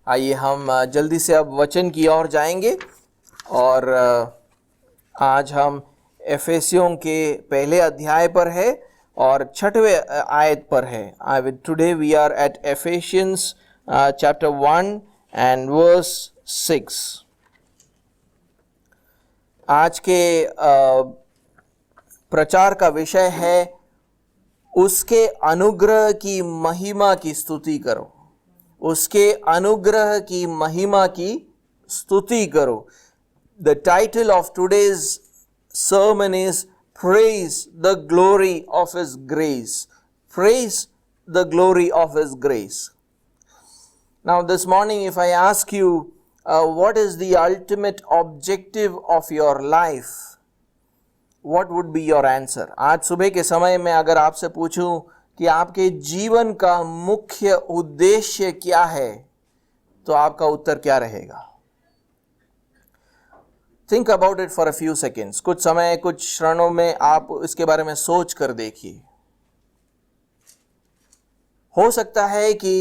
आइए हम जल्दी से अब वचन की ओर जाएंगे और आज हम एफेसियों के पहले अध्याय पर है और 6वें आयत पर है। Today we are at Ephesians chapter 1 and verse 6। आज के प्रचार का विषय है उसके अनुग्रह की महिमा की स्तुति करो। उसके अनुग्रह की महिमा की स्तुति करो। The title of today's sermon is Praise the Glory of His Grace. Praise the glory of His grace. Now this morning if I ask you what is the ultimate objective of your life, what would be your answer? आज सुबह के समय में अगर आपसे पूछूं कि आपके जीवन का मुख्य उद्देश्य क्या है, तो आपका उत्तर क्या रहेगा? Think about it for a few seconds. कुछ समय, कुछ क्षणों में आप इसके बारे में सोच कर देखिए। हो सकता है कि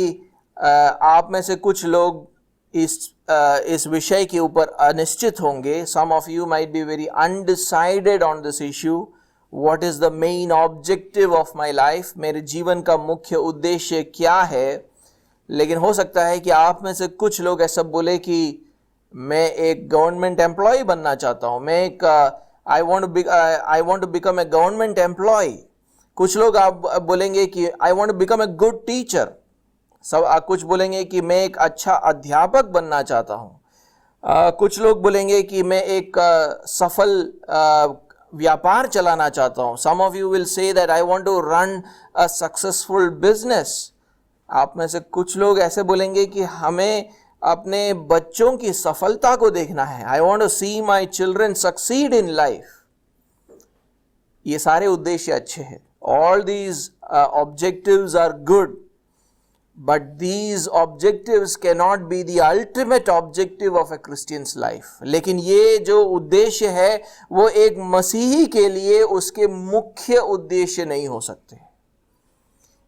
आप में से कुछ लोग इस विषय के ऊपर अनिश्चित होंगे। Some of you might be very undecided on this issue. What is the main objective of my life? मेरे जीवन का मुख्य उद्देश्य क्या है? लेकिन हो सकता है कि आप में से कुछ लोग ऐसा बोले कि मैं एक गवर्नमेंट एम्प्लॉय बनना चाहता हूँ। मैं एक I want to become a government employee. कुछ लोग आप बोलेंगे कि I want to become a good teacher. कुछ बोलेंगे कि मैं एक अच्छा अध्यापक बनना चाहता हूँ। कुछ लोग बोलेंगे कि मैं एक सफल व्यापार चलाना चाहता हूँ। Some of you will say that I want to run a successful business. आप में से कुछ लोग ऐसे बोलेंगे कि हमें अपने बच्चों की सफलता को देखना है। I want to see my children succeed in life. ये सारे उद्देश्य अच्छे हैं। All these objectives are good. But these objectives cannot be the ultimate objective of a Christian's life. लेकिन ये जो उद्देश्य है वो एक मसीही के लिए उसके मुख्य उद्देश्य नहीं हो सकते।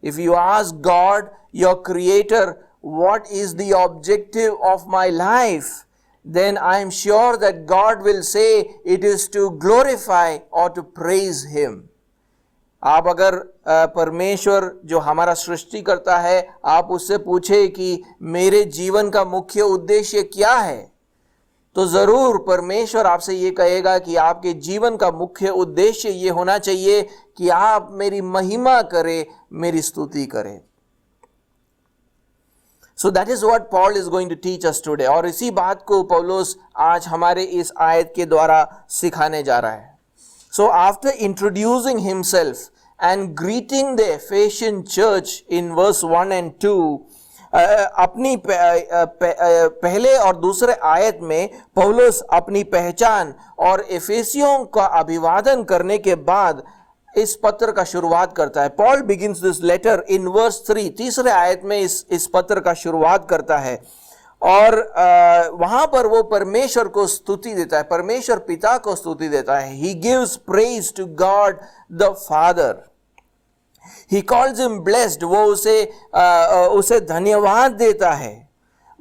If you ask God, your creator, what is the objective of my life, then I am sure that God will say it is to glorify or to praise Him. आप अगर परमेश्वर जो हमारा सृष्टि करता है, आप उससे पूछे कि मेरे जीवन का मुख्य उद्देश्य क्या है, तो जरूर परमेश्वर आपसे ये कहेगा कि आपके जीवन का मुख्य उद्देश्य ये होना चाहिए कि आप मेरी महिमा करें, मेरी स्तुति करें। So that is what Paul is going to teach us today. और इसी बात को पौलुस आज हमारे इस आयत के द्वारा सिखाने जा रहा है। So after introducing himself and greeting the Ephesian church in verse 1 and 2, अपनी पहले और दूसरे आयत में पौलुस अपनी पहचान और एफेसियों का अभिवादन करने के बाद इस पत्र का शुरुआत करता है। Paul begins this letter in verse 3. तीसरे आयत में इस पत्र का शुरुआत करता है और वहां पर वो परमेश्वर को स्तुति देता है, परमेश्वर पिता को स्तुति देता है। He gives praise to God the Father. He calls him blessed. वो उसे धन्यवाद देता है।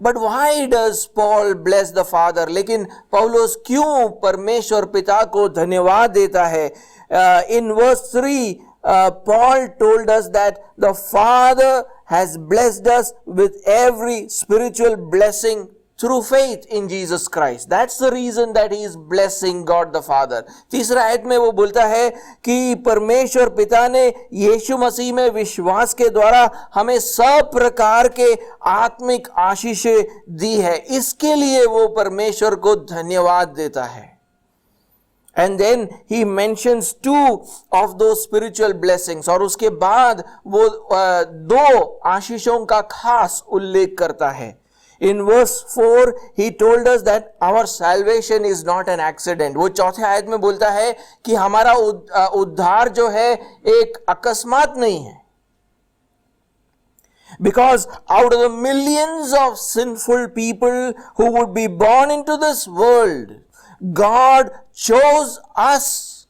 But why does Paul bless the Father? लेकिन पौलुस क्यों परमेश्वर पिता को धन्यवाद देता है? In verse 3, Paul told us that the Father has blessed us with every spiritual blessing through faith in Jesus Christ. That's the reason that he is blessing God the Father. तीसरा आयत में वो बोलता है कि परमेश्वर पिता ने यीशु मसीह में विश्वास के द्वारा हमें सब प्रकार के आत्मिक आशीषें दी है। इसके लिए वो परमेश्वर को धन्यवाद देता है। And then he mentions two of those spiritual blessings. और उसके बाद वो दो आशीषों का खास उल्लेख करता है। In verse 4, he told us that our salvation is not an accident. वो चौथे आयत में बोलता है कि हमारा उद्धार जो है एक अकस्मात नहीं है। Because out of the millions of sinful people who would be born into this world, God chose us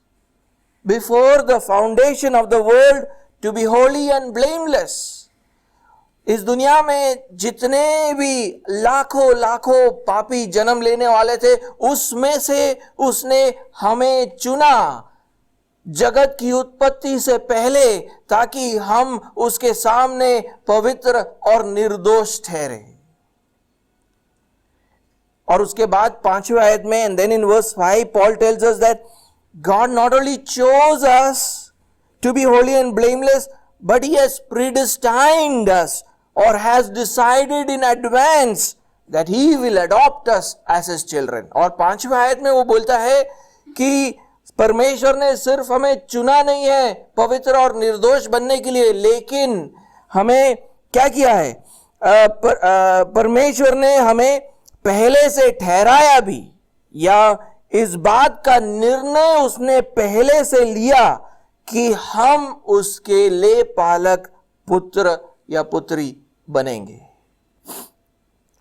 before the foundation of the world to be holy and blameless. इस दुनिया में जितने भी लाखों लाखों पापी जन्म लेने वाले थे, उसमें से उसने हमें चुना जगत की उत्पत्ति से पहले, ताकि हम उसके सामने पवित्र और निर्दोष ठहरे। और उसके बाद 5वें आयत में, and then in verse 5 Paul tells us that God not only chose us to be holy and blameless, but he has predestined us or has decided in advance that he will adopt us as his children. और 5वें आयत में वो बोलता है कि परमेश्वर ने सिर्फ हमें चुना नहीं है पवित्र और निर्दोष बनने के लिए, लेकिन हमें क्या किया है? परमेश्वर ने हमें पहले से ठहराया भी, या इस बात का निर्णय उसने पहले से लिया कि हम उसके ले पालक पुत्र या पुत्री बनेंगे.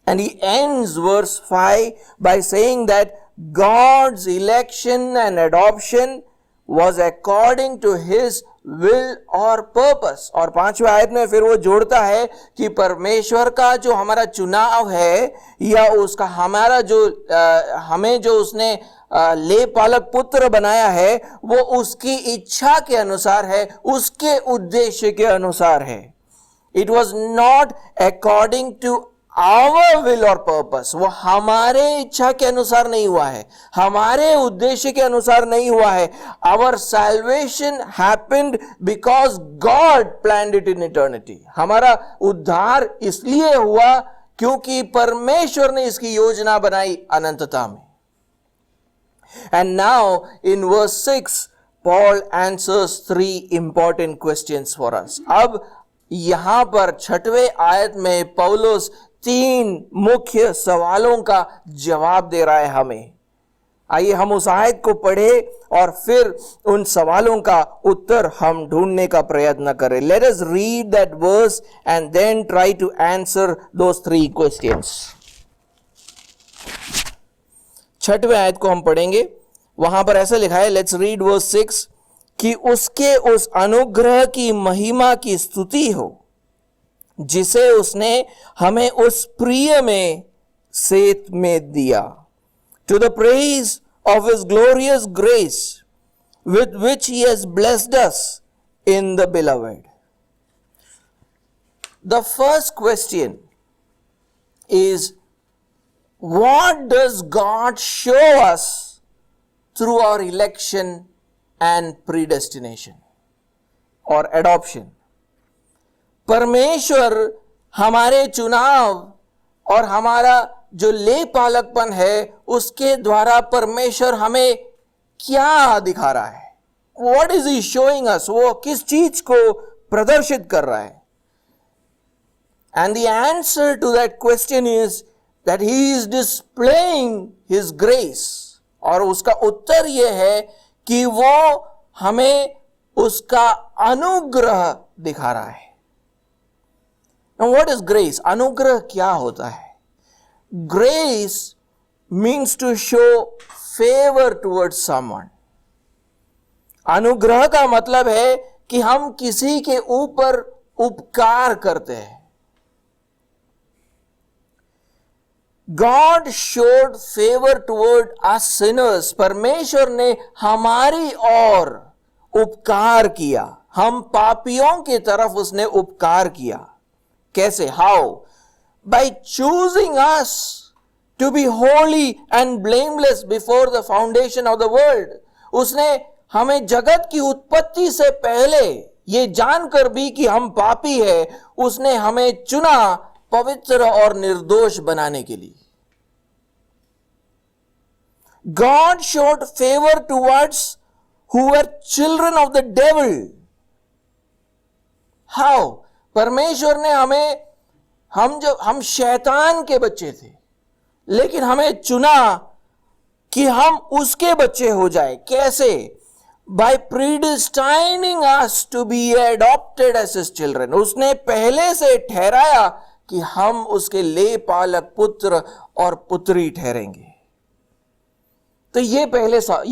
And he ends verse 5 by saying that God's election and adoption was according to his will or purpose. और 5वें आयत में फिर वो जोड़ता है कि परमेश्वर का जो हमारा चुनाव है, या उसका हमारा जो हमें जो उसने ले पालक पुत्र बनाया है, वो उसकी इच्छा के अनुसार है, उसके उद्देश्य के अनुसार है. It was not according to our will or purpose. वो हमारे इच्छा के अनुसार नहीं हुआ है, हमारे उद्देश्य के अनुसार नहीं हुआ है. Our salvation happened because God planned it in eternity. हमारा उद्धार इसलिए हुआ क्योंकि परमेश्वर ने इसकी योजना बनाई अनंतता में. And now in verse 6 Paul answers 3 important questions for us. अब यहां पर 6वें आयत में पौलुस 3 मुख्य सवालों का जवाब दे रहा है हमें. आइए हम उस आयत को पढ़े और फिर उन सवालों का उत्तर हम ढूंढने का प्रयत्न करें. Let us read that verse and then try to answer those 3 questions. 6वें आयत को हम पढ़ेंगे. वहां पर ऐसा लिखा है, Let's read verse 6, कि उसके उस अनुग्रह की महिमा की स्तुति हो जिसे उसने हमें उस प्रिय में सेत में दिया. To the praise of his glorious grace with which he has blessed us in the beloved. The first question is, what does God show us through our election and predestination or adoption? परमेश्वर हमारे चुनाव और हमारा जो ले पालकपन है, उसके द्वारा परमेश्वर हमें क्या दिखा रहा है? What is he showing us? वो किस चीज को प्रदर्शित कर रहा है? And the answer to that question is that he is displaying his grace. और उसका उत्तर यह है कि वो हमें उसका अनुग्रह दिखा रहा है. Now what is grace? अनुग्रह क्या होता है? Grace means to show favor towards someone. अनुग्रह का मतलब है कि हम किसी के ऊपर उपकार करते हैं. God showed favor toward us sinners. परमेश्वर ने हमारी ओर उपकार किया. हम पापियों की तरफ उसने उपकार किया. कैसे? How? By choosing us to be holy and blameless before the foundation of the world. उसने हमें जगत की उत्पत्ति से पहले, ये जानकर भी कि हम पापी है, उसने हमें चुना पवित्र और निर्दोष बनाने के लिए. God showed favor towards who were children of the devil. How? परमेश्वर ने हमें, हम शैतान के बच्चे थे, लेकिन हमें चुना कि हम उसके बच्चे हो जाए. कैसे? By predestining us to be adopted as his children. उसने पहले से ठहराया कि हम उसके ले पालक पुत्र और पुत्री ठहरेंगे. तो ये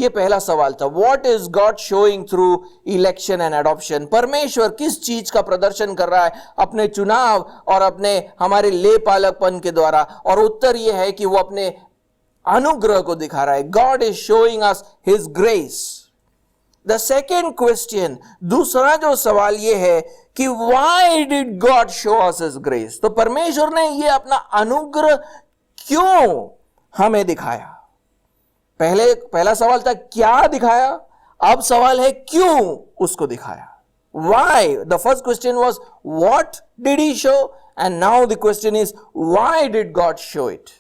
पहला सवाल था, what is God showing through election and adoption? परमेश्वर किस चीज का प्रदर्शन कर रहा है अपने चुनाव और अपने हमारे ले पालकपन के द्वारा? और उत्तर यह है कि वो अपने अनुग्रह को दिखा रहा है. God is showing us his grace. The second question, दूसरा जो सवाल यह है कि why did God show us his grace? तो परमेश्वर ने यह अपना अनुग्रह क्यों हमें दिखाया? पहला सवाल था क्या दिखाया, अब सवाल है क्यों उसको दिखाया. Why? The first question was what did he show, and now the question is why did God show it?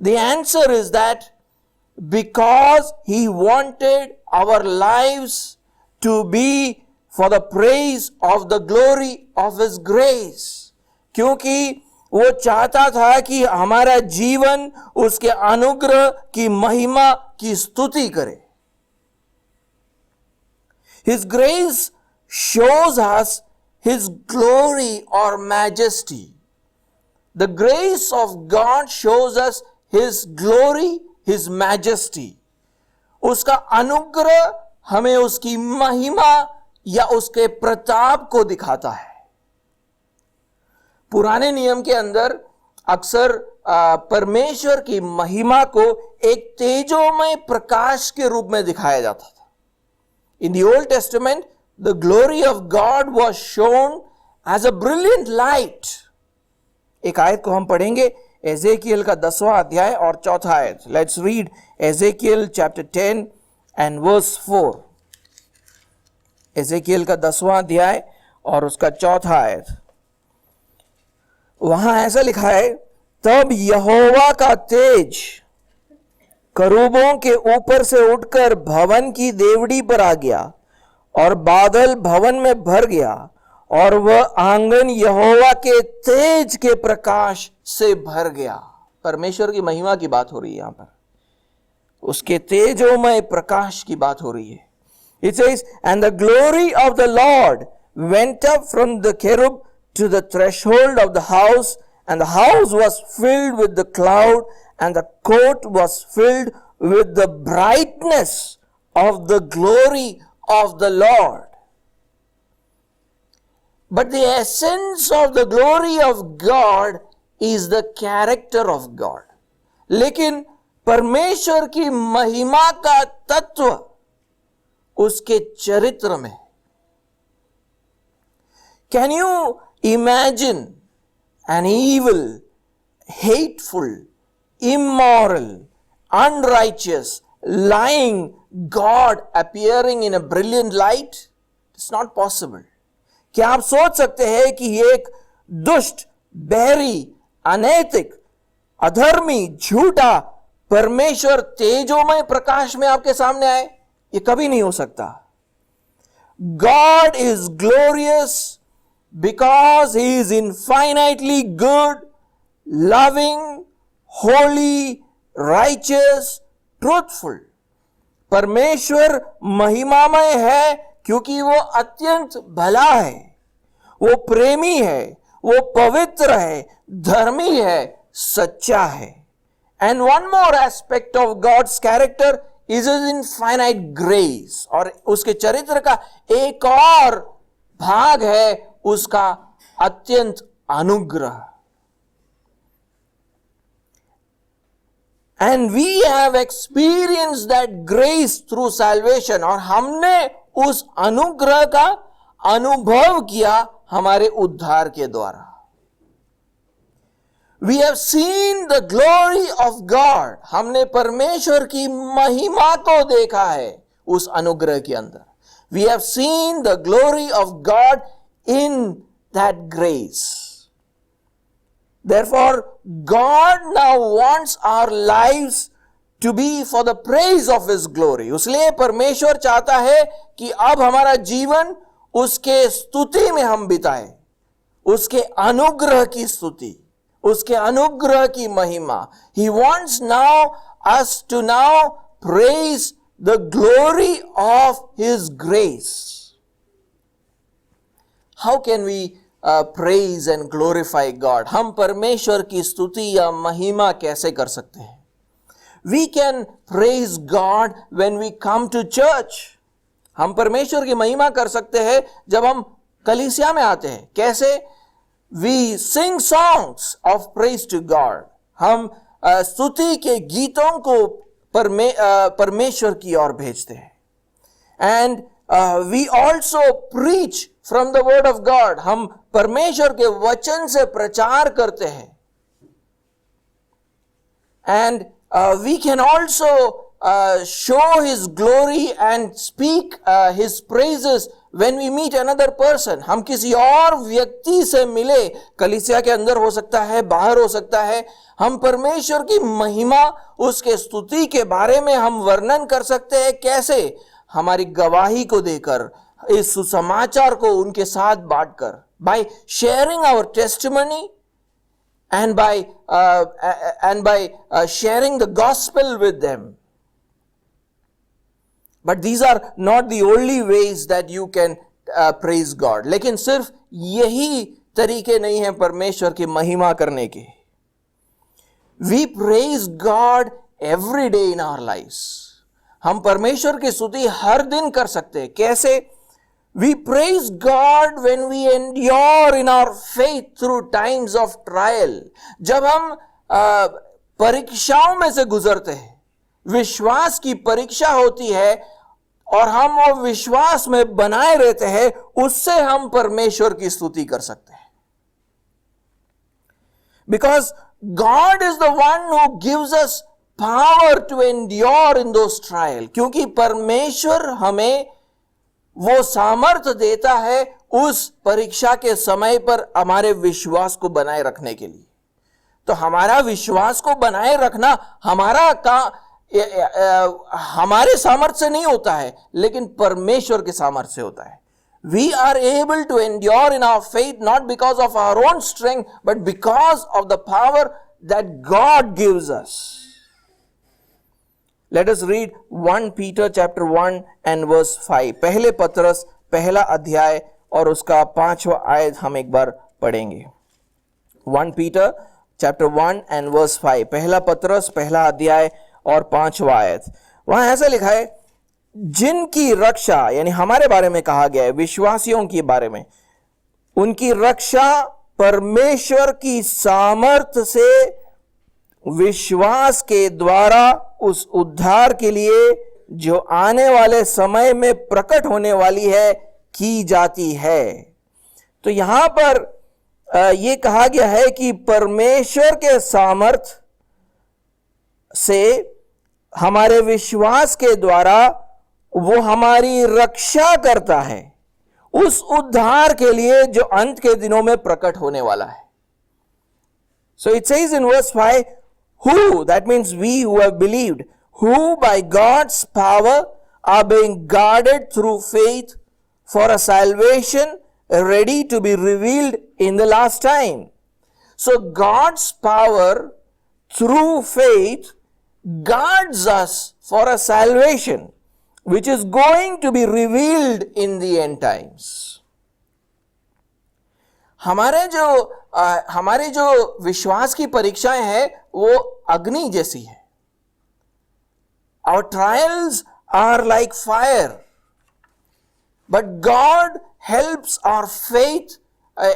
The answer is that because he wanted our lives to be for the praise of the glory of his grace. क्योंकि वो चाहता था कि हमारा जीवन उसके अनुग्रह की महिमा की स्तुति करे. His grace shows us his glory or majesty. The grace of God shows us his glory, his majesty. उसका अनुग्रह हमें उसकी महिमा या उसके प्रताप को दिखाता है. पुराने नियम के अंदर अक्सर परमेश्वर की महिमा को एक तेजोमय प्रकाश के रूप में दिखाया जाता था. In the old testament the glory of God was shown as a brilliant light. एक आयत को हम पढ़ेंगे, एजेकियल का 10वां अध्याय और 4था आयत. Let's read Ezekiel chapter 10 and verse 4. Ezekiel का 10वां अध्याय और उसका 4था आयत. वहां ऐसा लिखा है, तब यहोवा का तेज करूबों के ऊपर से उठकर भवन की देवड़ी पर आ गया और बादल भवन में भर गया और वह आंगन यहोवा के तेज के प्रकाश से भर गया. परमेश्वर की महिमा की बात हो रही है यहां पर, उसके तेजोमय प्रकाश की बात हो रही है. It says, and the glory of the Lord went up from the cherub to the threshold of the house, and the house was filled with the cloud, and the court was filled with the brightness of the glory of the Lord. But the essence of the glory of God is the character of God. लेकिन परमेश्वर की महिमा का तत्व उसके चरित्र में. Can you imagine an evil, hateful, immoral, unrighteous, lying God appearing in a brilliant light? It's not possible. क्या आप सोच सकते हैं कि एक दुष्ट, बहरी, अनैतिक, अधर्मी, झूठा परमेश्वर तेजोमय प्रकाश में आपके सामने आए? ये कभी नहीं हो सकता. God is glorious because he is infinitely good, loving, holy, righteous, truthful. परमेश्वर महिमामय है क्योंकि वो अत्यंत भला है, वो प्रेमी है, वो पवित्र है, धर्मी है, सच्चा है. And one more aspect of God's character is his infinite grace. और उसके चरित्र का एक और भाग है उसका अत्यंत अनुग्रह. And we have experienced that grace through salvation. और हमने उस अनुग्रह का अनुभव किया हमारे उद्धार के द्वारा. We have seen the glory of God. हमने परमेश्वर की महिमा को देखा है उस अनुग्रह के अंदर. We have seen the glory of God in that grace. Therefore, God now wants our lives to be for the praise of His glory. इसलिए परमेश्वर चाहता है कि अब हमारा जीवन उसके स्तुति में हम बिताए, उसके अनुग्रह की स्तुति, उसके अनुग्रह की महिमा. He wants now us to now praise the glory of His grace. How can we praise and glorify God? हम परमेश्वर की स्तुति या महिमा कैसे कर सकते हैं? We can praise God when we come to church. हम परमेश्वर की महिमा कर सकते हैं जब हम कलीसिया में आते हैं. कैसे? We sing songs of praise to God. हम स्तुति के गीतों को परमेश्वर की ओर भेजते हैं. And we also preach from the word of God. हम परमेश्वर के वचन से प्रचार करते हैं. And we can also show his glory and speak his praises when we meet another person. हम किसी और व्यक्ति से मिले, कलीसिया के अंदर हो सकता है, बाहर हो सकता है, हम परमेश्वर की महिमा, उसके स्तुति के बारे में हम वर्णन कर सकते हैं. कैसे? हमारी गवाही को देकर, इस सुसमाचार को उनके साथ बांटकर, by sharing our testimony and by sharing the gospel with them. But these are not the only ways that you can praise God. लेकिन सिर्फ यही तरीके नहीं हैं परमेश्वर की महिमा करने के. We praise God every day in our lives. हम परमेश्वर की स्तुति हर दिन कर सकते हैं. कैसे? We praise God when we endure in our faith through times of trial. जब हम परीक्षाओं में से गुजरते हैं, विश्वास की परीक्षा होती है और हम वो विश्वास में बनाए रहते हैं, उससे हम परमेश्वर की स्तुति कर सकते हैं. Because God is the one who gives us power to endure in those trials. क्योंकि परमेश्वर हमें वो सामर्थ्य देता है उस परीक्षा के समय पर हमारे विश्वास को बनाए रखने के लिए. तो हमारा विश्वास को बनाए रखना हमारे सामर्थ्य से नहीं होता है, लेकिन परमेश्वर के सामर्थ्य से होता है. We are able to endure in our faith not because of our own strength, but because of the power that God gives us. Let us read 1 Peter chapter 1 and verse 5. पहले पत्रस पहला अध्याय और उसका 5वां आयत हम एक बार पढ़ेंगे. 1 Peter chapter 1 and verse 5. पहला पत्रस पहला अध्याय और 5वां आयत. वहां ऐसा लिखा है, जिनकी रक्षा, यानी हमारे बारे में कहा गया है, विश्वासियों के बारे में, उनकी रक्षा परमेश्वर की सामर्थ्य से विश्वास के द्वारा उस उद्धार के लिए जो आने वाले समय में प्रकट होने वाली है की जाती है. तो यहां पर यह कहा गया है कि परमेश्वर के सामर्थ्य से हमारे विश्वास के द्वारा वो हमारी रक्षा करता है उस उद्धार के लिए जो अंत के दिनों में प्रकट होने वाला है. So it says in verse 5, who, that means we who have believed, who by God's power are being guarded through faith for a salvation ready to be revealed in the last time. So God's power through faith guards us for a salvation which is going to be revealed in the end times. हमारे जो विश्वास की परीक्षाएं हैं वो अग्नि जैसी है. Our trials are like fire, but God helps our faith,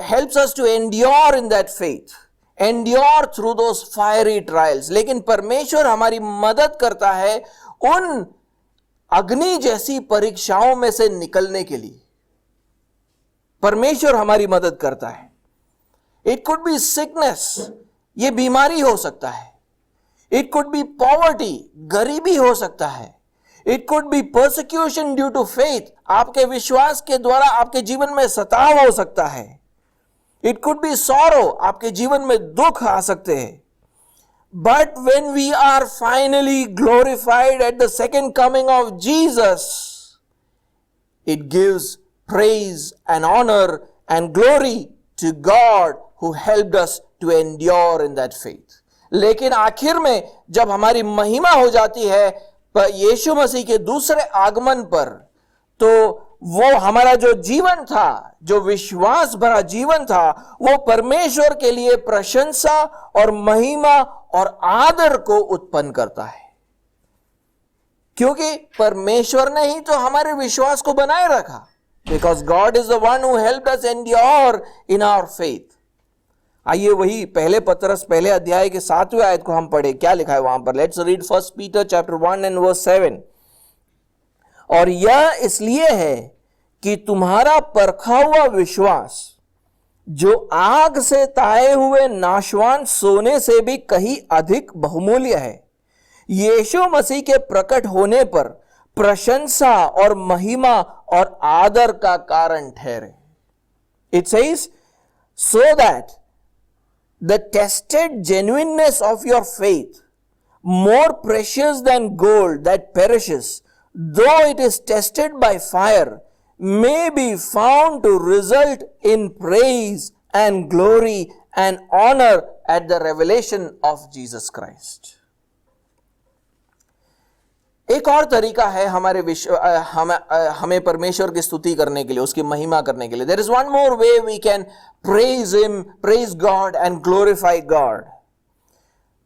helps us to endure in that faith, endure through those fiery trials. लेकिन परमेश्वर हमारी मदद करता है उन अग्नि जैसी परीक्षाओं में से निकलने के लिए. परमेश्वर हमारी मदद करता है. It could be sickness, ये बीमारी हो सकता है. It could be poverty, गरीबी हो सकता है. It could be persecution due to faith, आपके विश्वास के द्वारा आपके जीवन में सताव हो सकता है. It could be sorrow, आपके जीवन में दुख आ सकते हैं. But when we are finally glorified at the second coming of Jesus, it gives praise and honor and glory to God who helped us to endure in that faith. लेकिन आखिर में जब हमारी महिमा हो जाती है यीशु मसीह के दूसरे आगमन पर, तो वो हमारा जो जीवन था, जो विश्वास भरा जीवन था, वो परमेश्वर के लिए प्रशंसा और महिमा और आदर को उत्पन्न करता है. क्योंकि परमेश्वर ने ही तो हमारे विश्वास को बनाए रखा. Because God is the one who helped us endure in our faith. आइए वही पहले पतरस पहले अध्याय के 7वें आयत को हम पढ़े. क्या लिखा है वहां पर? Let's read 1 Peter chapter 1 and verse 7. और यह इसलिए है कि तुम्हारा परखा हुआ विश्वास, जो आग से ताए हुए नाशवान सोने से भी कहीं अधिक बहुमूल्य है, यीशु मसीह के प्रकट होने पर प्रशंसा और महिमा और आदर का कारण ठहरे. It says, so that the tested genuineness of your faith, more precious than gold that perishes, though it is tested by fire, may be found to result in praise and glory and honor at the revelation of Jesus Christ. एक और तरीका है हमें परमेश्वर की स्तुति करने के लिए, उसकी महिमा करने के लिए. There is one more way we can praise Him, praise God and glorify God.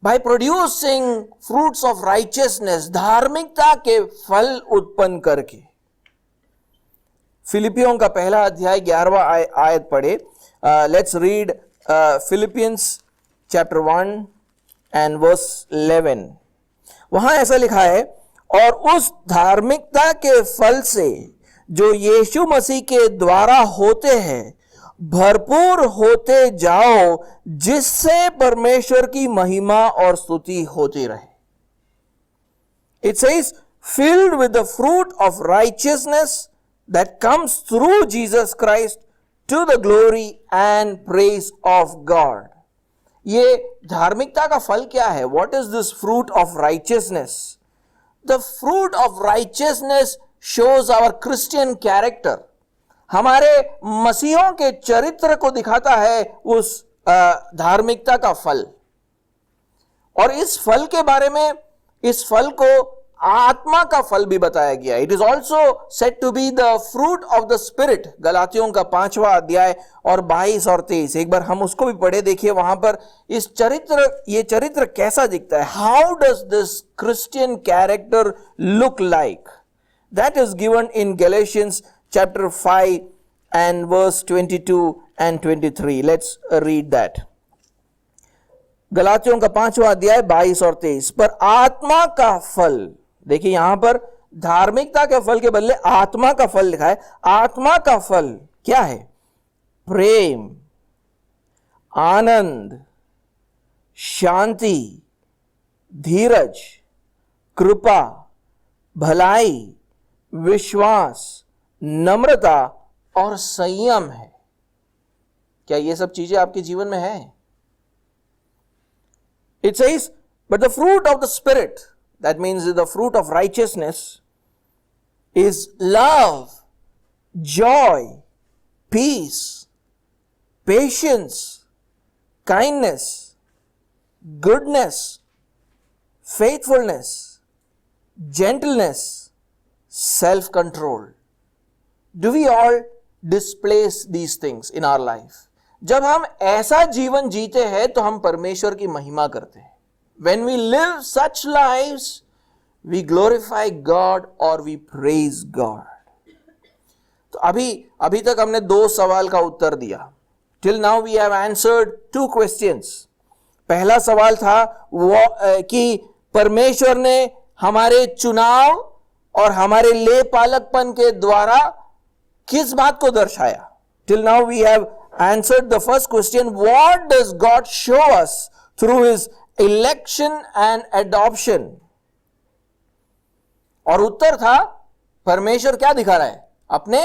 By producing fruits of righteousness, धार्मिकता के फल उत्पन्न करके. फिलिपियों का पहला अध्याय 11वां आयत पढ़े. Let's read Philippians chapter 1 and verse 11. वहां ऐसा लिखा है, और उस धार्मिकता के फल से जो यीशु मसीह के द्वारा होते हैं भरपूर होते जाओ, जिससे परमेश्वर की महिमा और स्तुति होती रहे. It says, filled with the fruit of righteousness that comes through Jesus Christ to the glory and praise of God. ये धार्मिकता का फल क्या है? What is this fruit of righteousness? The fruit of righteousness shows our Christian character. हमारे मसीहों के चरित्र को दिखाता है उस धार्मिकता का फल. और इस फल के बारे में, इस फल को आत्मा का फल भी बताया गया. It is also said to be the fruit of the spirit. गलातियों का 5वां अध्याय और 22 और 23. एक बार हम उसको भी पढ़े. देखिए वहां पर ये चरित्र कैसा दिखता है. How does this Christian character look like? That is given in Galatians chapter 5 and verse 22 and 23. Let's read that. गलातियों का 5वां अध्याय 22 और 23. पर आत्मा का फल, देखिए यहां पर धार्मिकता के फल के बदले आत्मा का फल लिखा है. आत्मा का फल क्या है? प्रेम, आनंद, शांति, धीरज, कृपा, भलाई, विश्वास, नम्रता और संयम है. क्या ये सब चीजें आपके जीवन में है? It says, but the fruit of the Spirit, that means the fruit of righteousness, is love, joy, peace, patience, kindness, goodness, faithfulness, gentleness, self-control. Do we all displace these things in our life? जब हम ऐसा जीवन जीते हैं तो हम परमेश्वर की महिमा करते हैं. When we live such lives, we glorify God or we praise God. तो अभी तक हमने 2 सवाल का उत्तर दिया. Till now we have answered 2 questions. पहला सवाल था कि परमेश्वर ने हमारे चुनाव और हमारे ले पालकपन के द्वारा किस बात को दर्शाया. Till now we have answered the first question, what does God show us through His election and adoption? और उत्तर था परमेश्वर क्या दिखा रहा है? अपने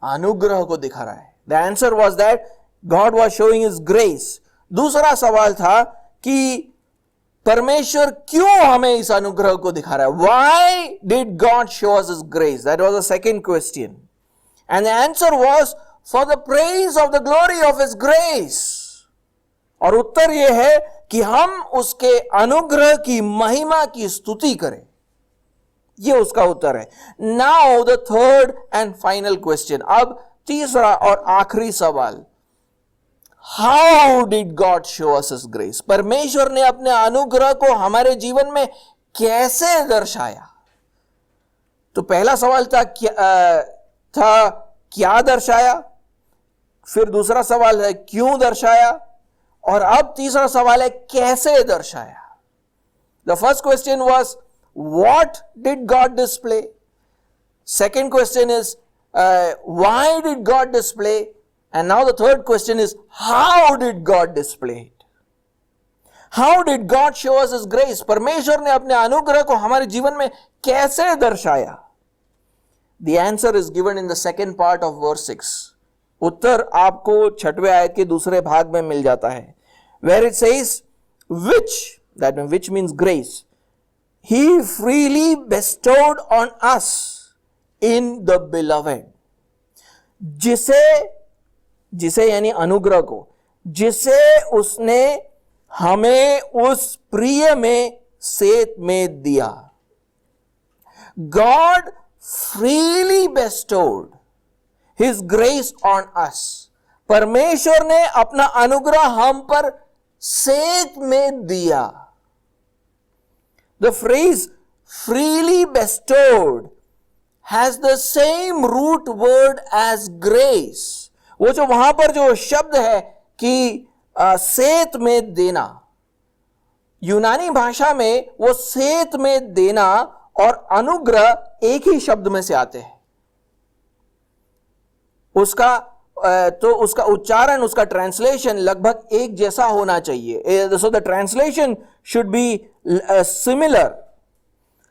अनुग्रह को दिखा रहा है. The answer was that God was showing His grace. दूसरा सवाल था कि परमेश्वर क्यों हमें इस अनुग्रह को दिखा रहा है? Why did God show us His grace? That was the second question. And the answer was for the praise of the glory of His grace. और उत्तर यह है कि हम उसके अनुग्रह की महिमा की स्तुति करें. यह उसका उत्तर है. Now the third and final question. अब तीसरा और आखिरी सवाल. How did God show us His grace? परमेश्वर ने अपने अनुग्रह को हमारे जीवन में कैसे दर्शाया? तो पहला सवाल था क्या दर्शाया, फिर दूसरा सवाल है क्यों दर्शाया, और अब तीसरा सवाल है कैसे दर्शाया. The first question was what did God display. Second question is why did God display, and now the third question is how did God display it. How did God show us his grace. परमेश्वर ने अपने अनुग्रह को हमारे जीवन में कैसे दर्शाया. The answer is given in the second part of verse 6. उत्तर आपको 6वें आयत के दूसरे भाग में मिल जाता है, where it says which, that means which means grace, he freely bestowed on us in the beloved. जिसे यानी अनुग्रह को, जिसे उसने हमें उस प्रिय में सेत में दिया. God freely bestowed his grace on us. परमेश्वर ने अपना अनुग्रह हम पर सेत में दिया. The phrase freely bestowed has the same root word as grace. वो जो वहां पर जो शब्द है कि सेत में देना, यूनानी भाषा में वो सेत में देना और अनुग्रह एक ही शब्द में से आते हैं. उसका उच्चारण, उसका ट्रांसलेशन लगभग एक जैसा होना चाहिए. So the translation should be similar.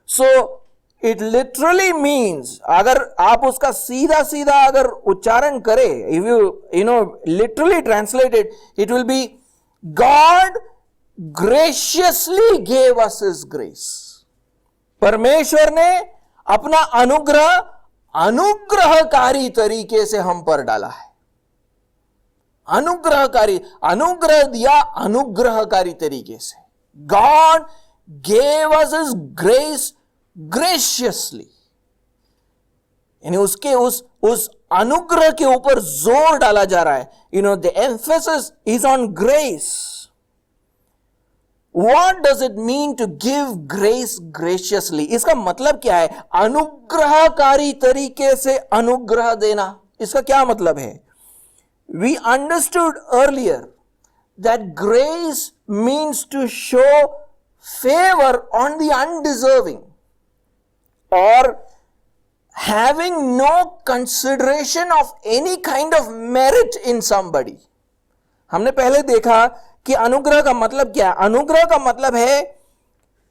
So it literally means, अगर आप उसका सीधा सीधा अगर उच्चारण करें, if you know literally translated, it will be God graciously gave us his grace. परमेश्वर ने अपना अनुग्रह अनुग्रहकारी तरीके से हम पर डाला है. अनुग्रह दिया अनुग्रहकारी तरीके से. God gave us his grace graciously. यानी उसके उस अनुग्रह के ऊपर जोर डाला जा रहा है. The emphasis is on grace. What does it mean to give grace graciously? इसका मतलब क्या है? अनुग्रहकारी तरीके से अनुग्रह देना. इसका क्या मतलब है? We understood earlier that grace means to show favor on the undeserving, or having no consideration of any kind of merit in somebody. हमने पहले देखा कि अनुग्रह का मतलब क्या है. अनुग्रह का मतलब है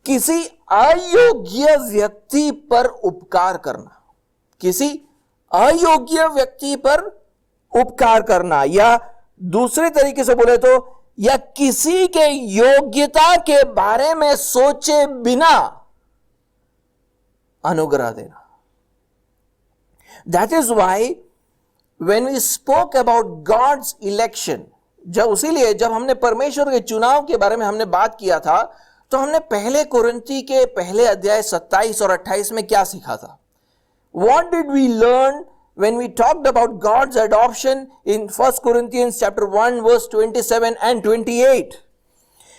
किसी अयोग्य व्यक्ति पर उपकार करना. किसी अयोग्य व्यक्ति पर उपकार करना, या दूसरे तरीके से बोले तो, या किसी के योग्यता के बारे में सोचे बिना अनुग्रह देना. That is why when we spoke about God's election, जब हमने परमेश्वर के चुनाव के बारे में हमने बात किया था, तो हमने पहले कुरिन्थी के पहले अध्याय 27 और 28 में क्या सीखा था. What did we learn when we talked about God's adoption in 1 Corinthians chapter 1 verse 27 and 28?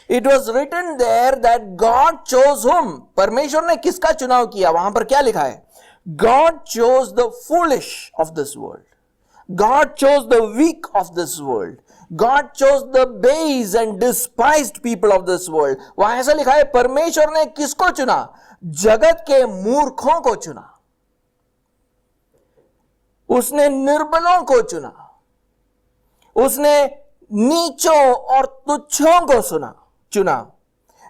It was written there that God chose whom? परमेश्वर ने किसका चुनाव किया? वहां पर क्या लिखा है? God chose the foolish of this world. God chose the weak of this world. God chose the base and despised people of this world. वहां ऐसा लिखा है, परमेश्वर ने किसको चुना? जगत के मूर्खों को चुना. उसने निर्बलों को चुना. उसने नीचों और तुच्छों को चुना.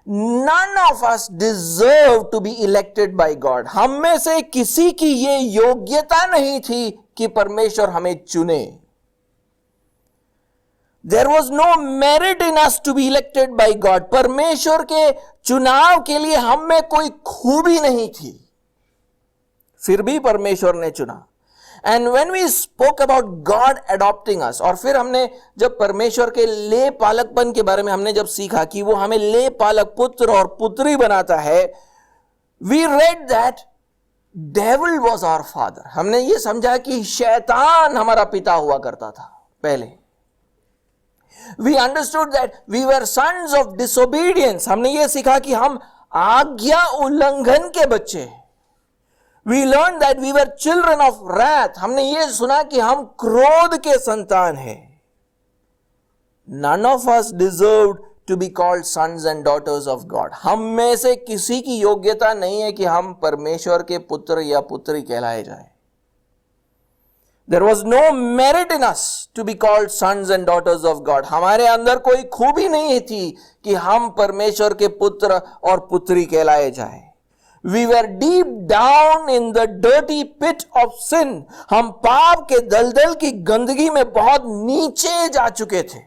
None of us deserve to be elected by God. हम में से किसी की ये योग्यता नहीं थी कि परमेश्वर हमें चुने. There was no merit in us to be elected by God. परमेश्वर के चुनाव के लिए हम में कोई खूबी नहीं थी, फिर भी परमेश्वर ने चुना. And when we spoke about God adopting us, और फिर हमने जब परमेश्वर के ले पालकपन के बारे में हमने जब सीखा कि वो हमें ले पालक पुत्र और पुत्री बनाता है, we read that devil was our father. हमने ये समझा कि शैतान हमारा पिता हुआ करता था पहले. We understood that we were sons of disobedience. हमने ये सीखा कि हम आज्ञा उल्लंघन के बच्चे. We learned that we were children of wrath. हमने ये सुना कि हम क्रोध के संतान हैं. None of us deserved to be called sons and daughters of God. हम में से किसी की योग्यता नहीं है कि हम परमेश्वर के पुत्र या पुत्री कहलाए जाए. There was no merit in us to be called sons and daughters of God. हमारे अंदर कोई खूबी नहीं थी कि हम परमेश्वर के पुत्र और पुत्री कहलाए जाए. We were deep down in the dirty pit of sin. हम पाप के दलदल की गंदगी में बहुत नीचे जा चुके थे.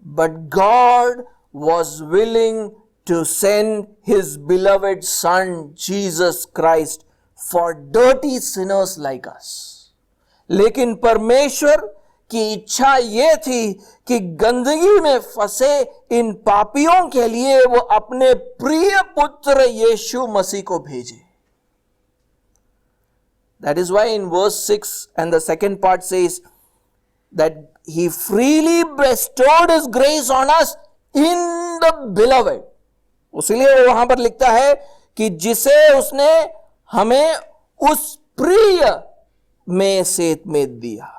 But God was willing to send His beloved Son, Jesus Christ, for dirty sinners like us. लेकिन परमेश्वर की इच्छा यह थी कि गंदगी में फंसे इन पापियों के लिए वो अपने प्रिय पुत्र यीशु मसीह को भेजे. That is why in verse 6 and the second part says that He freely bestowed His grace on us in the beloved. उसलिए वो वहां पर लिखता है कि जिसे उसने हमें उस प्रिय में सेतमेत दिया.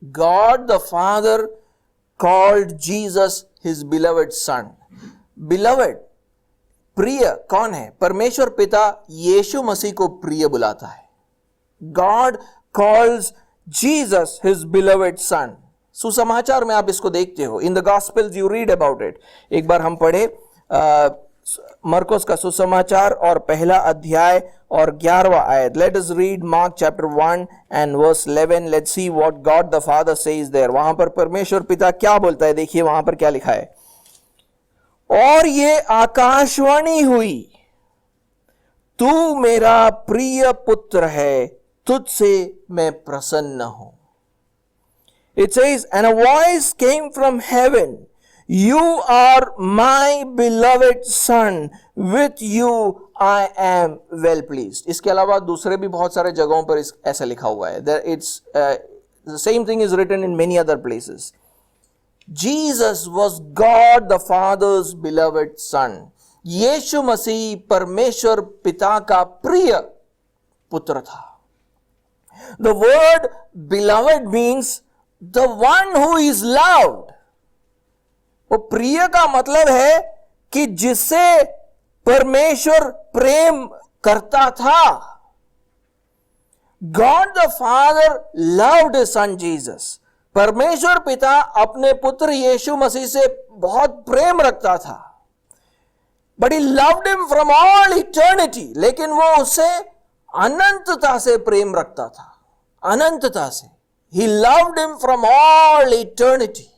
God the Father called Jesus His beloved Son. Beloved, प्रिय कौन है? परमेश्वर पिता यीशु मसीह को प्रिय बुलाता है. God calls Jesus His beloved Son. सुसमाचार में आप इसको देखते हो. In the Gospels you read about it. एक बार हम पढ़े मरकुस का सुसमाचार और पहला अध्याय और 11वां आयत. Let us read Mark chapter 1 and verse 11. Let's see what God the Father says there. वहां पर परमेश्वर पिता क्या बोलता है. देखिए वहां पर क्या लिखा है. और ये आकाशवाणी हुई, तू मेरा प्रिय पुत्र है, तुझसे मैं प्रसन्न हूं. It says, and a voice came from heaven, you are my beloved son, with you I am well pleased. इसके अलावा दूसरे भी बहुत सारे जगहों पर ऐसा लिखा हुआ है. The same thing is written in many other places. Jesus was God the Father's beloved son. यीशु मसीह परमेश्वर पिता का प्रिय पुत्र था. The word beloved means the one who is loved. वो प्रिय का मतलब है कि जिसे परमेश्वर प्रेम करता था. God the Father loved His Son Jesus. परमेश्वर पिता अपने पुत्र यीशु मसीह से बहुत प्रेम रखता था. But He loved Him from all eternity. लेकिन वो उसे अनंतता से प्रेम रखता था. अनंतता से. He loved Him from all eternity.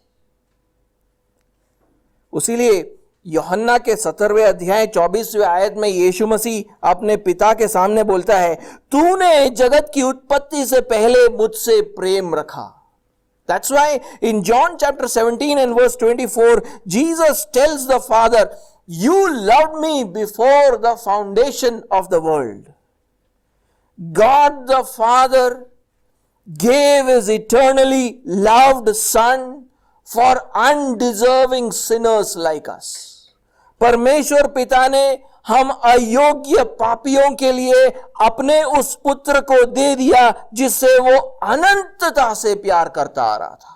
उसीलिए यूहन्ना के 17वें अध्याय 24वें आयत में यीशु मसीह अपने पिता के सामने बोलता है, तूने जगत की उत्पत्ति से पहले मुझसे प्रेम रखा. That's why in John chapter 17 and verse 24, Jesus tells the Father, you loved me before the foundation of the world. God the Father gave His eternally loved Son for undeserving sinners like us. परमेश्वर पिता ने हम अयोग्य पापियों के लिए अपने उस पुत्र को दे दिया जिससे वो अनंतता से प्यार करता आ रहा था.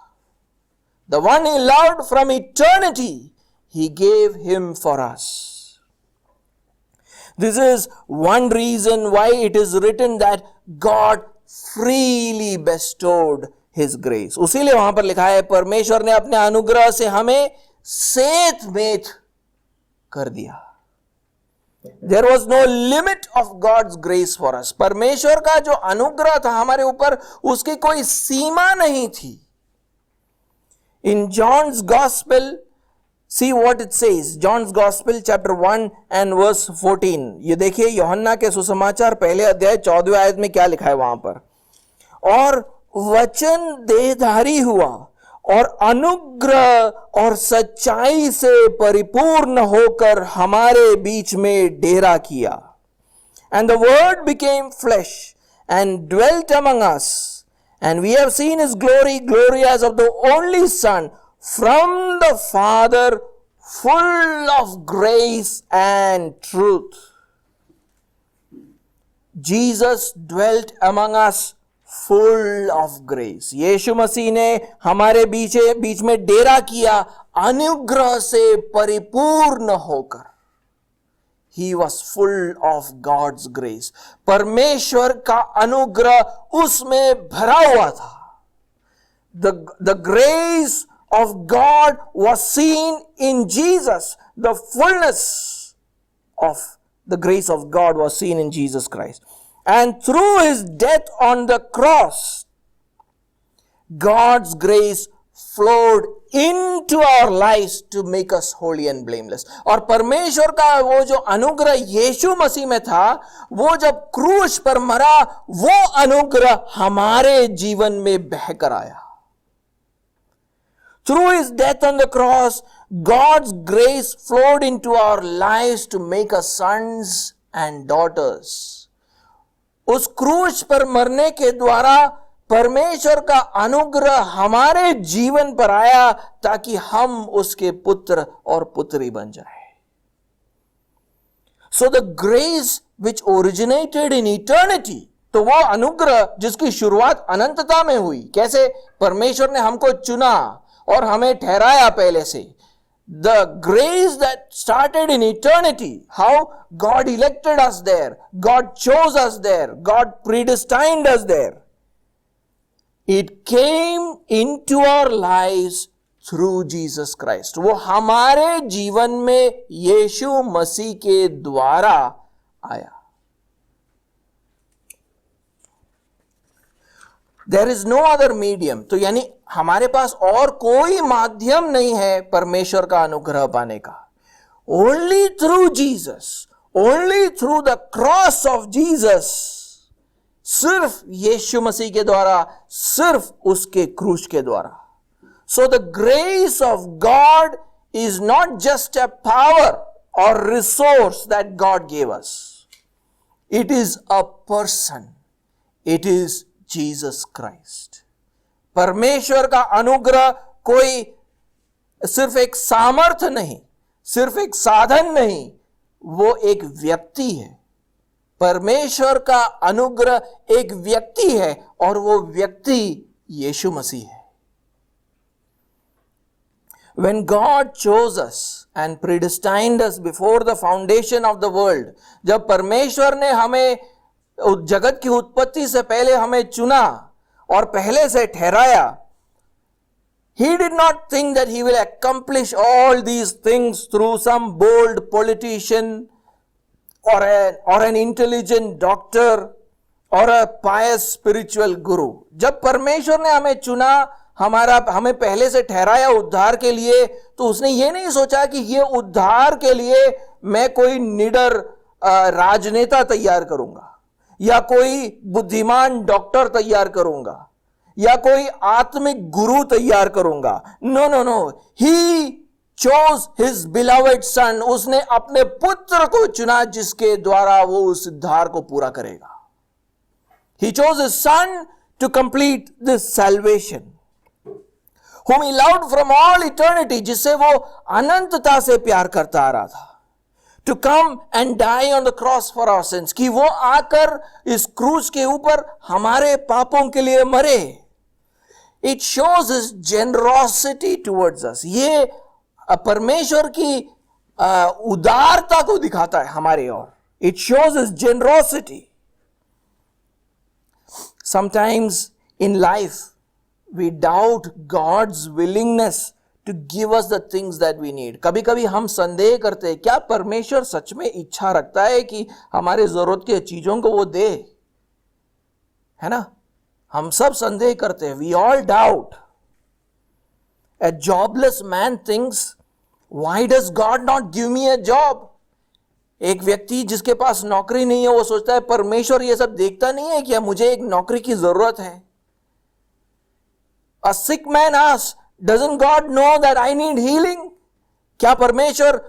The one He loved from eternity, He gave Him for us. This is one reason why it is written that God freely bestowed His grace. उसीलिए वहां पर लिखा है परमेश्वर ने अपने अनुग्रह से हमें सेत मेत कर दिया. There was no limit of God's grace for us. परमेश्वर का जो अनुग्रह था हमारे ऊपर उसकी कोई सीमा नहीं थी. In John's Gospel, see what it says. John's Gospel chapter 1 and verse 14. ये देखिए यूहन्ना के सुसमाचार पहले अध्याय 14वें आयत में क्या लिखा है वहां पर. और वचन देहधारी हुआ और अनुग्रह और सच्चाई से परिपूर्ण होकर हमारे बीच में डेरा किया. And the word became flesh and dwelt among us, and we have seen His glory, glory as of the only Son from the Father, full of grace and truth. Jesus dwelt among us full of grace. यीशु मसीह ने हमारे बीच में डेरा किया अनुग्रह से परिपूर्ण होकर. He was full of God's grace. परमेश्वर का अनुग्रह उसमें भरा हुआ था. The grace of God was seen in Jesus. The fullness of the grace of God was seen in Jesus Christ. And through his death on the cross, God's grace flowed into our lives to make us holy and blameless. और परमेश्वर का वो जो अनुग्रह यीशु मसीह में था, वो जब क्रूस पर मरा, वो अनुग्रह हमारे जीवन में बहकर आया. Through his death on the cross, God's grace flowed into our lives to make us sons and daughters. उस क्रूस पर मरने के द्वारा परमेश्वर का अनुग्रह हमारे जीवन पर आया ताकि हम उसके पुत्र और पुत्री बन जाए. So the grace which originated in eternity, तो वो अनुग्रह जिसकी शुरुआत अनंतता में हुई. कैसे? परमेश्वर ने हमको चुना और हमें ठहराया पहले से. The grace that started in eternity, how God elected us there, God chose us there, God predestined us there. It came into our lives through Jesus Christ. वो हमारे जीवन में यीशु मसीह के द्वारा आया. There is no other medium. तो यानी हमारे पास और कोई माध्यम नहीं है परमेश्वर का अनुग्रह पाने का. Only through Jesus, only through the cross of Jesus. सिर्फ यीशु मसीह के द्वारा, सिर्फ उसके क्रूस के द्वारा. So the grace of God is not just a power or resource that God gave us. It is a person. It is Jesus Christ. परमेश्वर का अनुग्रह कोई सिर्फ एक सामर्थ्य नहीं, सिर्फ एक साधन नहीं, वो एक व्यक्ति है. परमेश्वर का अनुग्रह एक व्यक्ति है और वो व्यक्ति यीशु मसीह है. When God chose us and predestined us before the foundation of the world, जब परमेश्वर ने हमें जगत की उत्पत्ति से पहले हमें चुना और पहले से ठहराया, He did not think that He will accomplish all these things through some bold politician or an intelligent doctor or a pious spiritual guru. जब परमेश्वर ने हमें चुना, हमें पहले से ठहराया उद्धार के लिए, तो उसने ये नहीं सोचा कि ये उद्धार के लिए मैं कोई निडर राजनेता तैयार करूंगा या कोई बुद्धिमान डॉक्टर तैयार करूंगा या कोई आत्मिक गुरु तैयार करूंगा. नो नो नो, ही chose his beloved son. उसने अपने पुत्र को चुना जिसके द्वारा वो उस उद्धार को पूरा करेगा. He chose his son to complete this salvation, whom he loved from all eternity, जिससे वो अनंतता से प्यार करता आ रहा था. To come and die on the cross for our sins, कि वो आकर इस क्रूस के ऊपर हमारे पापों के लिए मरे. It shows his generosity towards us. ये परमेश्वर की उदारता को दिखाता है हमारे ओर. It shows his generosity. Sometimes in life we doubt God's willingness to give us the things that we need. कभी कभी हम संदेह करते हैं, क्या परमेश्वर सच में इच्छा रखता है कि हमारे जरूरत की चीजों को वो दे, है ना? हम सब संदेह करते हैं. We all doubt. A jobless man thinks, why does God not give me a job? एक व्यक्ति जिसके पास नौकरी नहीं है, वो सोचता है परमेश्वर ये सब देखता नहीं है क्या मुझे एक नौकरी की जरूरत है. A sick man asks, doesn't God know that I need healing? क्या परमेश्वर,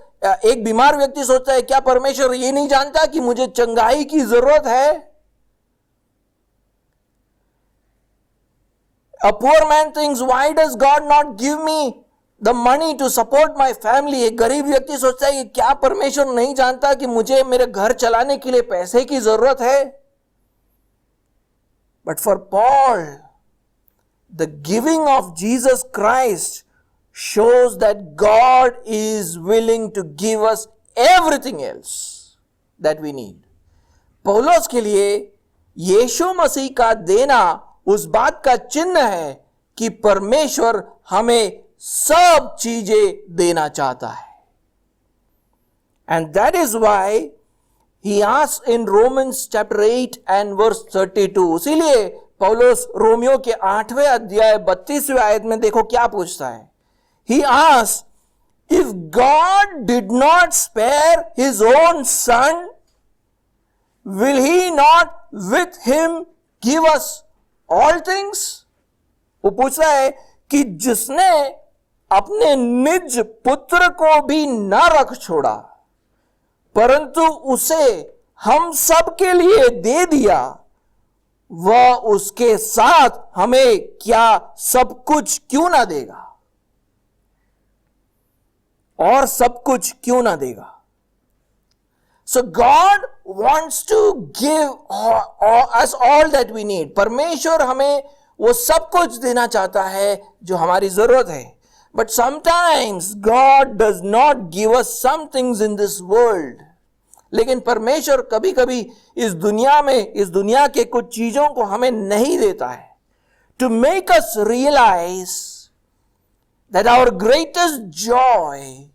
एक बीमार व्यक्ति सोचता है क्या परमेश्वर ये नहीं जानता कि मुझे चंगाई की जरूरत है? A poor man thinks, why does God not give me the money to support my family. एक गरीब व्यक्ति सोचता है कि क्या परमेश्वर नहीं जानता कि मुझे मेरे घर चलाने के लिए पैसे की जरूरत है? But for Paul, the giving of Jesus Christ shows that God is willing to give us everything else that we need. पौलुस के लिए यीशु मसीह का देना उस बात का चिन्ह है कि परमेश्वर हमें सब चीजें देना चाहता है. And that is why he asks in Romans chapter 8 and verse 32. इसीलिए पौलुस रोमियो के 8वें अध्याय 32वें आयत में देखो क्या पूछता है. He asks, if God did not spare his own son, will he not with him give us all things? वो पूछता है कि जिसने अपने निज पुत्र को भी न रख छोड़ा परंतु उसे हम सब के लिए दे दिया, वह उसके साथ हमें क्या सब कुछ क्यों ना देगा? और सब कुछ क्यों ना देगा? So God wants to give us all that we need. परमेश्वर हमें वो सब कुछ देना चाहता है जो हमारी जरूरत है. But sometimes God does not give us some things in this world. लेकिन परमेश्वर कभी कभी इस दुनिया में, इस दुनिया के कुछ चीजों को हमें नहीं देता है. To make us realize that our greatest joy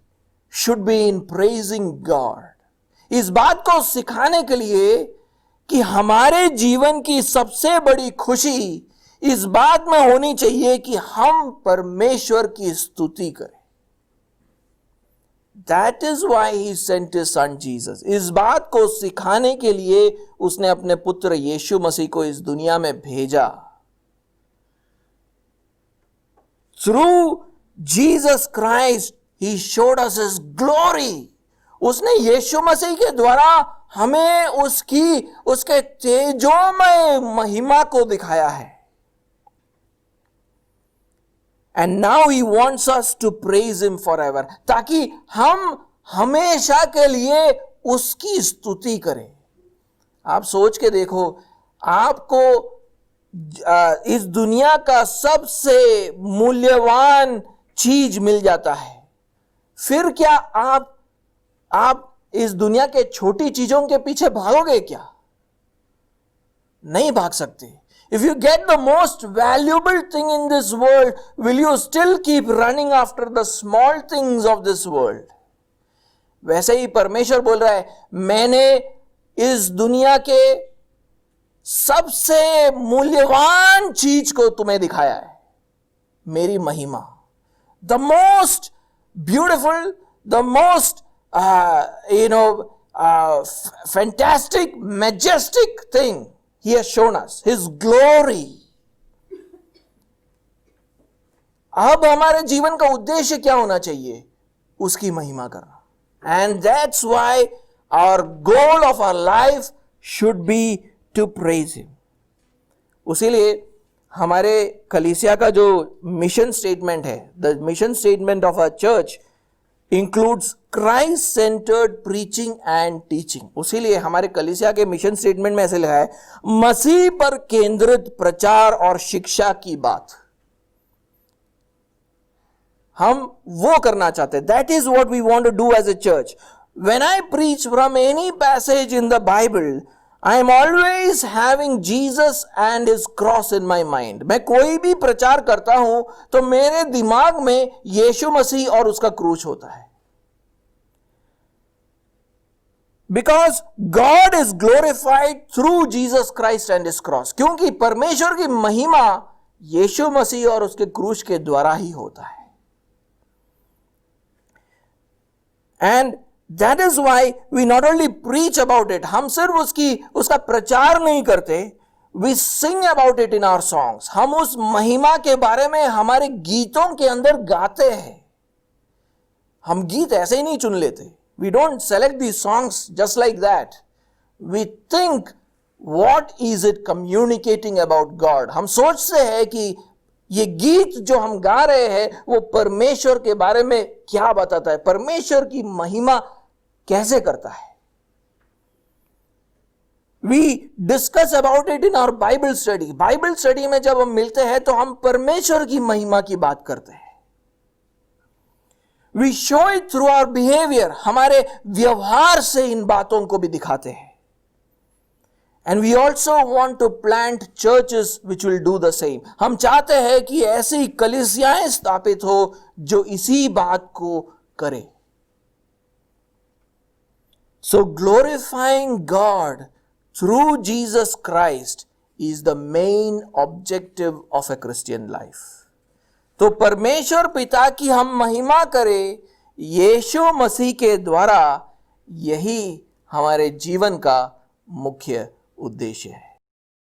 should be in praising God. इस बात को सिखाने के लिए कि हमारे जीवन की सबसे बड़ी खुशी इस बात में होनी चाहिए कि हम परमेश्वर की स्तुति करें. That is why he sent his son Jesus. इस बात को सिखाने के लिए उसने अपने पुत्र यीशु मसीह को इस दुनिया में भेजा. Through Jesus Christ, he showed us his glory. उसने यीशु मसीह के द्वारा हमें उसके तेजोमय महिमा को दिखाया है. And now he wants us to praise him forever. ताकि हम हमेशा के लिए उसकी स्तुति करें. आप सोच के देखो, आपको इस दुनिया का सबसे मूल्यवान चीज मिल जाता है, फिर क्या आप इस दुनिया के छोटी चीजों के पीछे भागोगे क्या? नहीं भाग सकते. If you get the most valuable thing in this world, will you still keep running after the small things of this world? वैसे ही परमेश्वर बोल रहा है, मैंने इस दुनिया के सबसे मूल्यवान चीज को तुम्हें दिखाया है, मेरी महिमा. The most beautiful, the most fantastic, majestic thing he has shown us, his glory. अब हमारे जीवन का उद्देश्य क्या होना चाहिए? उसकी महिमा करना. And that's why our goal of our life should be to praise him. उसीलिए हमारे कलीसिया का जो मिशन स्टेटमेंट है, the mission statement of our church includes Christ-centered preaching and teaching. उसीलिए हमारे कलीसिया के मिशन स्टेटमेंट में ऐसे लिखा है, मसीह पर केंद्रित प्रचार और शिक्षा की बात. हम वो करना चाहते हैं. That is what we want to do as a church. When I preach from any passage in the Bible, I am always having Jesus and his cross in my mind. मैं कोई भी प्रचार करता हूं तो मेरे दिमाग में यीशु मसीह और उसका क्रूस होता है. Because God is glorified through Jesus Christ and his cross. क्योंकि परमेश्वर की महिमा यीशु मसीह और उसके क्रूस के द्वारा ही होता है. And that is why we not only preach about it, हम सिर्फ उसका प्रचार नहीं करते, we sing about it in our songs. हम उस महिमा के बारे में हमारे गीतों के अंदर गाते हैं. हम गीत ऐसे ही नहीं चुन लेते. We don't select these songs just like that. We think, what is it communicating about God? हम सोचते हैं कि ये गीत जो हम गा रहे हैं वो परमेश्वर के बारे में क्या बताता है, परमेश्वर की महिमा कैसे करता है। We discuss about it in our Bible study. Bible study में जब हम मिलते हैं तो हम परमेश्वर की महिमा की बात करते हैं। We show it through our behavior. हमारे व्यवहार से इन बातों को भी दिखाते हैं। And we also want to plant churches which will do the same. हम चाहते हैं कि ऐसी कलीसियाएं स्थापित हो जो इसी बात को करे। So glorifying God through Jesus Christ is the main objective of a Christian life. तो परमेश्वर पिता की हम महिमा करें यीशु मसीह के द्वारा, यही हमारे जीवन का मुख्य उद्देश्य है।